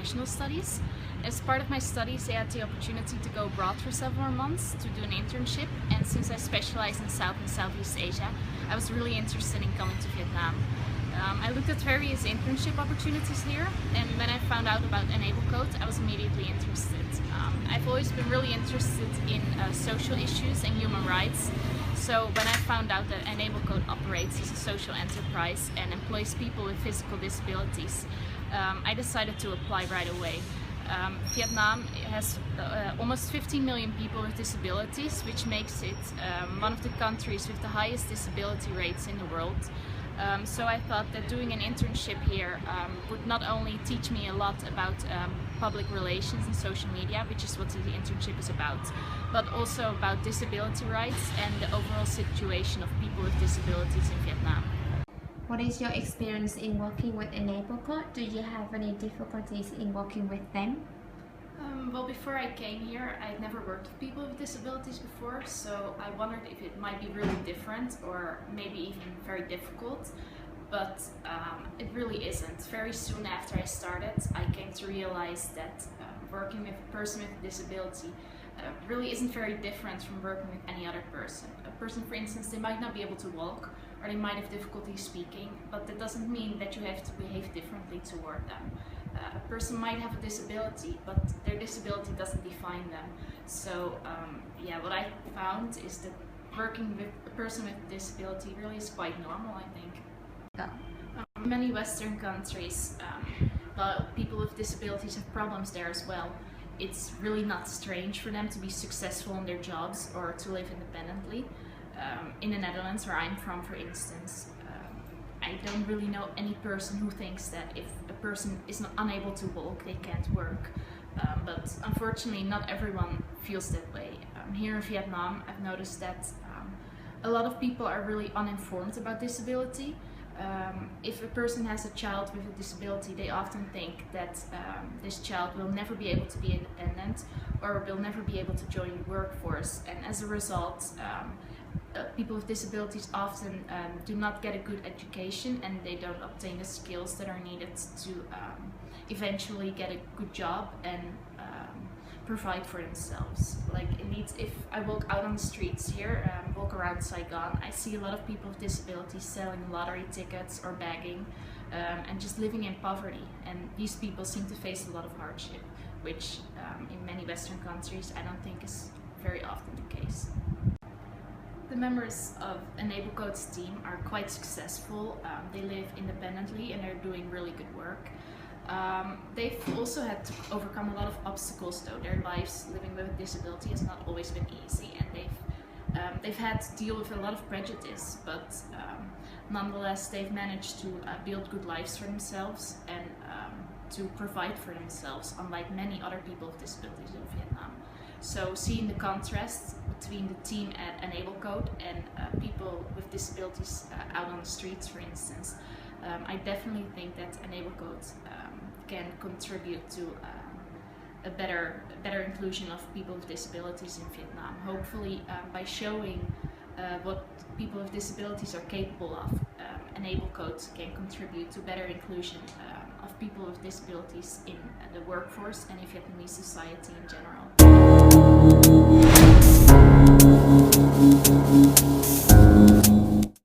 international studies. As part of my studies, I had the opportunity to go abroad for several months to do an internship, and since I specialize in South and Southeast Asia, I was really interested in coming to Vietnam. I looked at various internship opportunities here, and when I found out about Enablecode, I was immediately interested. I've always been really interested in social issues and human rights, so when I found out that Enablecode operates as a social enterprise and employs people with physical disabilities, I decided to apply right away. Vietnam has almost 15 million people with disabilities, which makes it one of the countries with the highest disability rates in the world. So I thought that doing an internship here would not only teach me a lot about public relations and social media, which is what the internship is about, but also about disability rights and the overall situation of people with disabilities in Vietnam. What is your experience in working with Enablecode? Do you have any difficulties in working with them? Well, before I came here, I'd never worked with people with disabilities before, so I wondered if it might be really different or maybe even very difficult, but it really isn't. Very soon after I started, I came to realize that working with a person with a disability really isn't very different from working with any other person. A person, for instance, they might not be able to walk, or they might have difficulty speaking, but that doesn't mean that you have to behave differently toward them. A person might have a disability, but their disability doesn't define them. So yeah, what I found is that working with a person with a disability really is quite normal, I think. In many Western countries, people with disabilities have problems there as well. It's really not strange for them to be successful in their jobs or to live independently. In the Netherlands, where I'm from, for instance, I don't really know any person who thinks that if a person is not unable to walk, they can't work. But unfortunately, not everyone feels that way. Here in Vietnam, I've noticed that a lot of people are really uninformed about disability. If a person has a child with a disability, they often think that this child will never be able to be independent or will never be able to join the workforce, and as a result, people with disabilities often do not get a good education and they don't obtain the skills that are needed to eventually get a good job and provide for themselves. Like indeed, if I walk out on the streets here, walk around Saigon, I see a lot of people with disabilities selling lottery tickets or begging and just living in poverty. And these people seem to face a lot of hardship, which in many Western countries I don't think is very often the case. The members of Enablecode's team are quite successful. They live independently and they're doing really good work. They've also had to overcome a lot of obstacles though. Their lives living with a disability has not always been easy, and they've had to deal with a lot of prejudice, but nonetheless they've managed to build good lives for themselves and to provide for themselves, unlike many other people with disabilities in Vietnam. So seeing the contrast between the team at Enablecode and people with disabilities out on the streets, for instance, I definitely think that Enablecode can contribute to a better inclusion of people with disabilities in Vietnam. Hopefully, by showing what people with disabilities are capable of, Enablecode can contribute to better inclusion of people with disabilities in the workforce and in Vietnamese society in general.